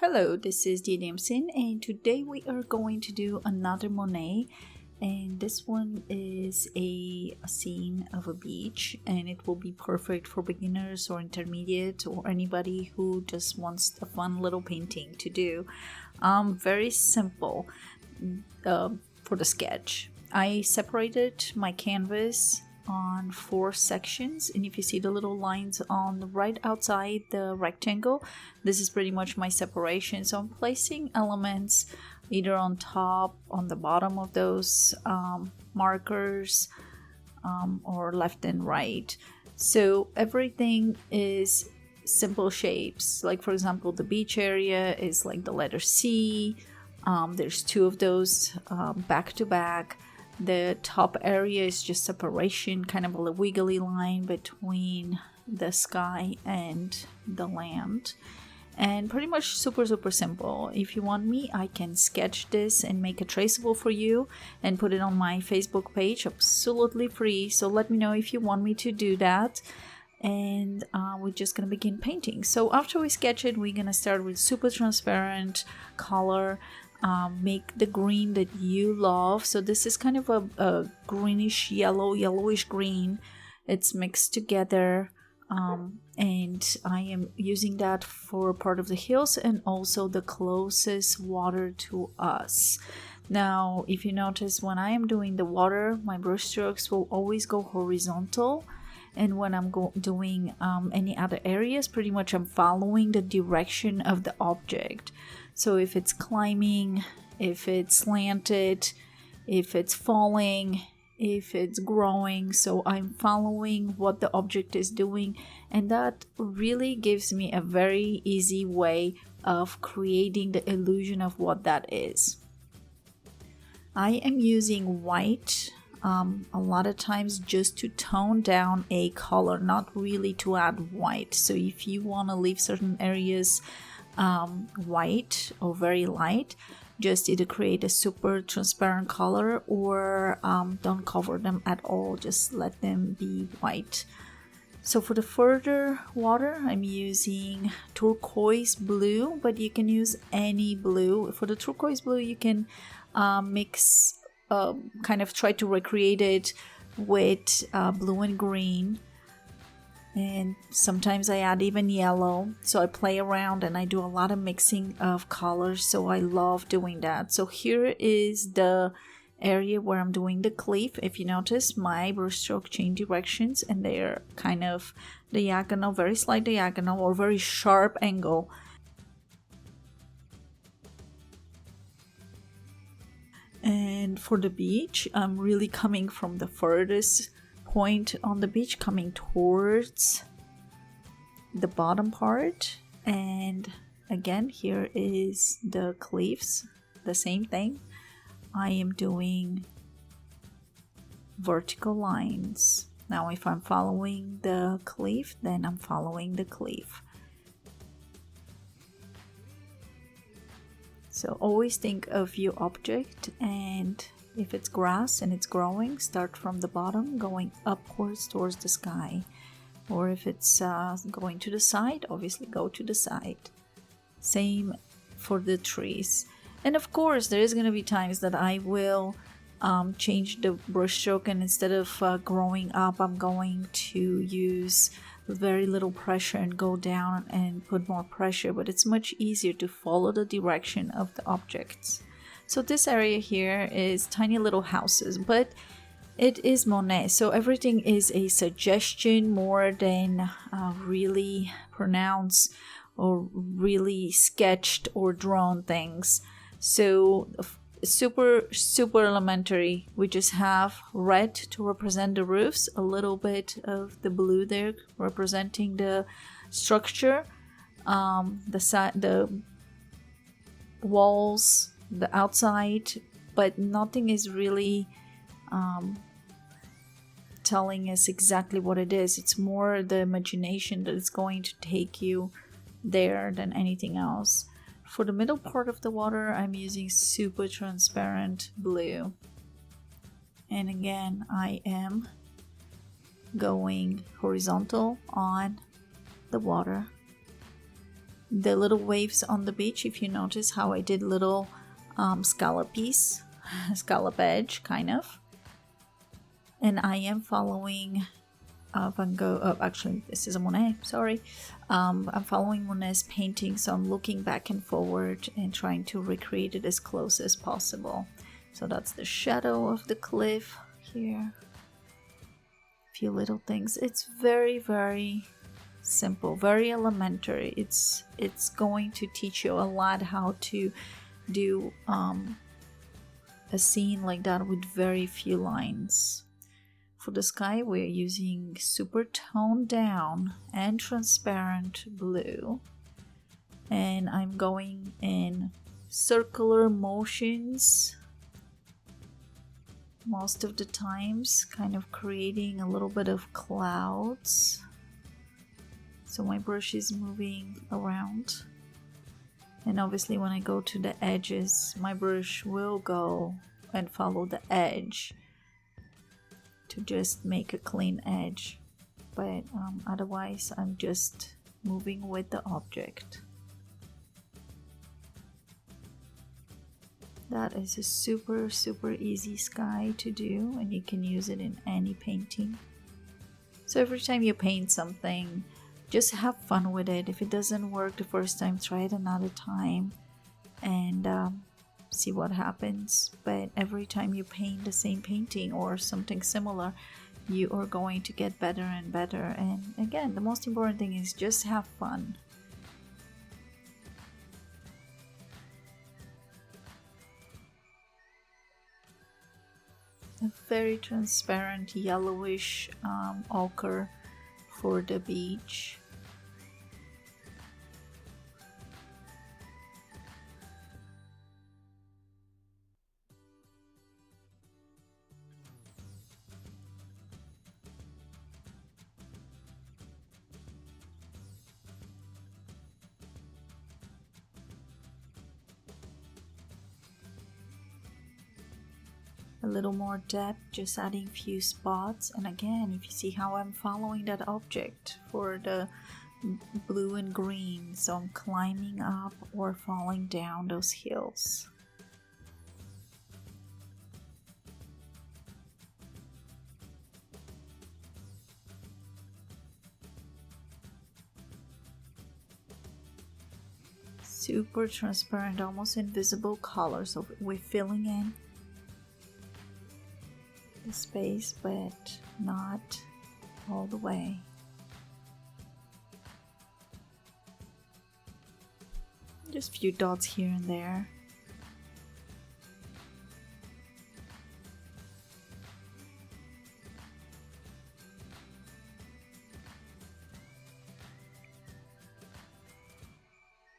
Hello, this is DDMsin, and today we are going to do another Monet, and this one is a scene of a beach, and it will be perfect for beginners or intermediate or anybody who just wants a fun little painting to do. Very simple for the sketch. I separated my canvas on 4 sections, and if you see the little lines on the right outside the rectangle, this is pretty much my separation. So I'm placing elements either on top, on the bottom of those markers, or left and right. So everything is simple shapes. Like for example, the beach area is like the letter C. There's 2 of those back to back. The top area is just separation, kind of a wiggly line between the sky and the land. And pretty much super simple. If you want me, I can sketch this and make it traceable for you and put it on my Facebook page, absolutely free. So let me know if you want me to do that. And we're just gonna begin painting. So after we sketch it, we're gonna start with super transparent color. Make the green that you love. So this is kind of a greenish yellowish green. It's mixed together, and I am using that for part of the hills and also the closest water to us. Now if you notice, when I am doing the water, my brush strokes will always go horizontal, and when I'm doing any other areas, pretty much I'm following the direction of the object. So if it's climbing, if it's slanted, if it's falling, if it's growing, so I'm following what the object is doing, and that really gives me a very easy way of creating the illusion of what that is. I am using white a lot of times just to tone down a color, not really to add white. So if you want to leave certain areas white or very light, just either create a super transparent color or don't cover them at all, just let them be white. So for the further water, I'm using turquoise blue, but you can use any blue. For the turquoise blue, you can mix, kind of try to recreate it with blue and green. And sometimes I add even yellow, so I play around and I do a lot of mixing of colors, so I love doing that. So here is the area where I'm doing the cliff. If you notice, my brush stroke change directions, and they're kind of diagonal, very slight diagonal or very sharp angle. And for the beach, I'm really coming from the furthest point on the beach, coming towards the bottom part. And again, here is the cliffs, the same thing. I am doing vertical lines. Now if I'm following the cliff, then I'm following the cliff. So always think of your object, and if it's grass and it's growing, start from the bottom going upwards towards the sky. Or if it's going to the side, obviously go to the side. Same for the trees. And of course, there is going to be times that I will change the brush stroke, and instead of growing up, I'm going to use very little pressure and go down and put more pressure, but it's much easier to follow the direction of the objects. So this area here is tiny little houses, but it is Monet, so everything is a suggestion more than really pronounced or really sketched or drawn things. So super elementary. We just have red to represent the roofs, a little bit of the blue there representing the structure, the walls, the outside, but nothing is really telling us exactly what it is. It's more the imagination that is going to take you there than anything else. For the middle part of the water, I'm using super transparent blue. And again, I am going horizontal on the water. the little waves on the beach. If you notice how I did little scallop piece, scallop edge kind of. And I am following Van Gogh, actually this is a Monet, sorry. I'm following Monet's painting, so I'm looking back and forward and trying to recreate it as close as possible. So that's the shadow of the cliff here. A few little things. It's very, very simple, very elementary. It's going to teach you a lot how to do a scene like that with very few lines. For the sky, we're using super toned down and transparent blue. And I'm going in circular motions most of the times, kind of creating a little bit of clouds. So my brush is moving around. And obviously when I go to the edges, my brush will go and follow the edge to just make a clean edge, but otherwise I'm just moving with the object. That is a super easy sky to do, and you can use it in any painting. So every time you paint something, just have fun with it. If it doesn't work the first time, try it another time and see what happens. But every time you paint the same painting or something similar, you are going to get better and better. And again, the most important thing is just have fun. A very transparent yellowish ochre for the beach. A little more depth, just adding few spots. And again, if you see how I'm following that object for the blue and green, so I'm climbing up or falling down those hills. Super transparent, almost invisible colors, so we're filling in the space, but not all the way. Just a few dots here and there.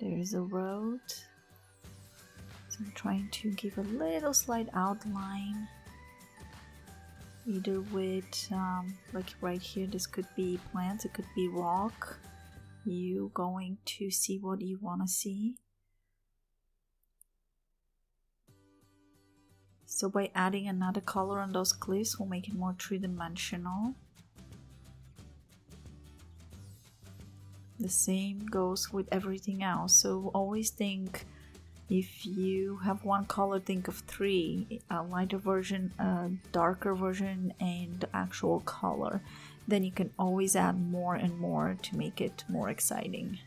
There's a road, so I'm trying to give a little slight outline, either with like right here, this could be plants, it could be rock. You going to see what you want to see. So by adding another color on those cliffs, we'll make it more three-dimensional. The same goes with everything else. So always think, if you have one color, think of three: a lighter version, a darker version, and the actual color. Then you can always add more and more to make it more exciting.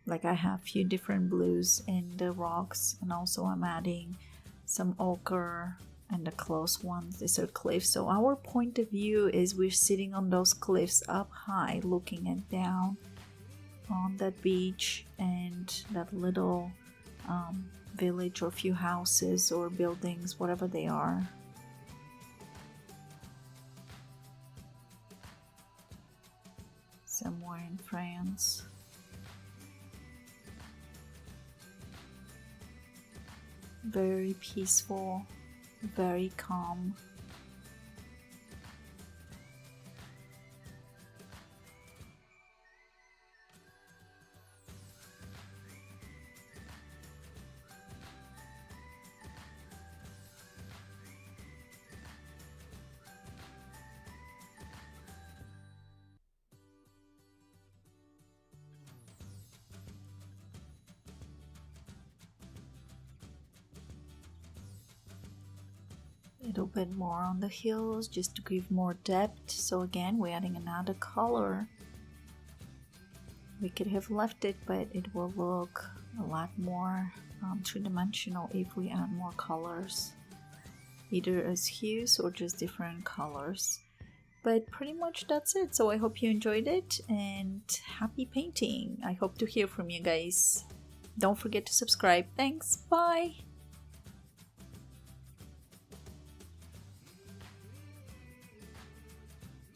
Like I have a few different blues in the rocks, and also I'm adding some ochre and the close ones. These are cliffs. So our point of view is we're sitting on those cliffs up high, looking at down on that beach and that little village or few houses or buildings, whatever they are. Somewhere in France. Very peaceful, very calm. a little bit more on the heels just to give more depth. So again, we're adding another color. We could have left it, but it will look a lot more three-dimensional if we add more colors, either as hues or just different colors. But pretty much that's it. So I hope you enjoyed it and happy painting. I hope to hear from you guys. Don't forget to subscribe. Thanks. Bye.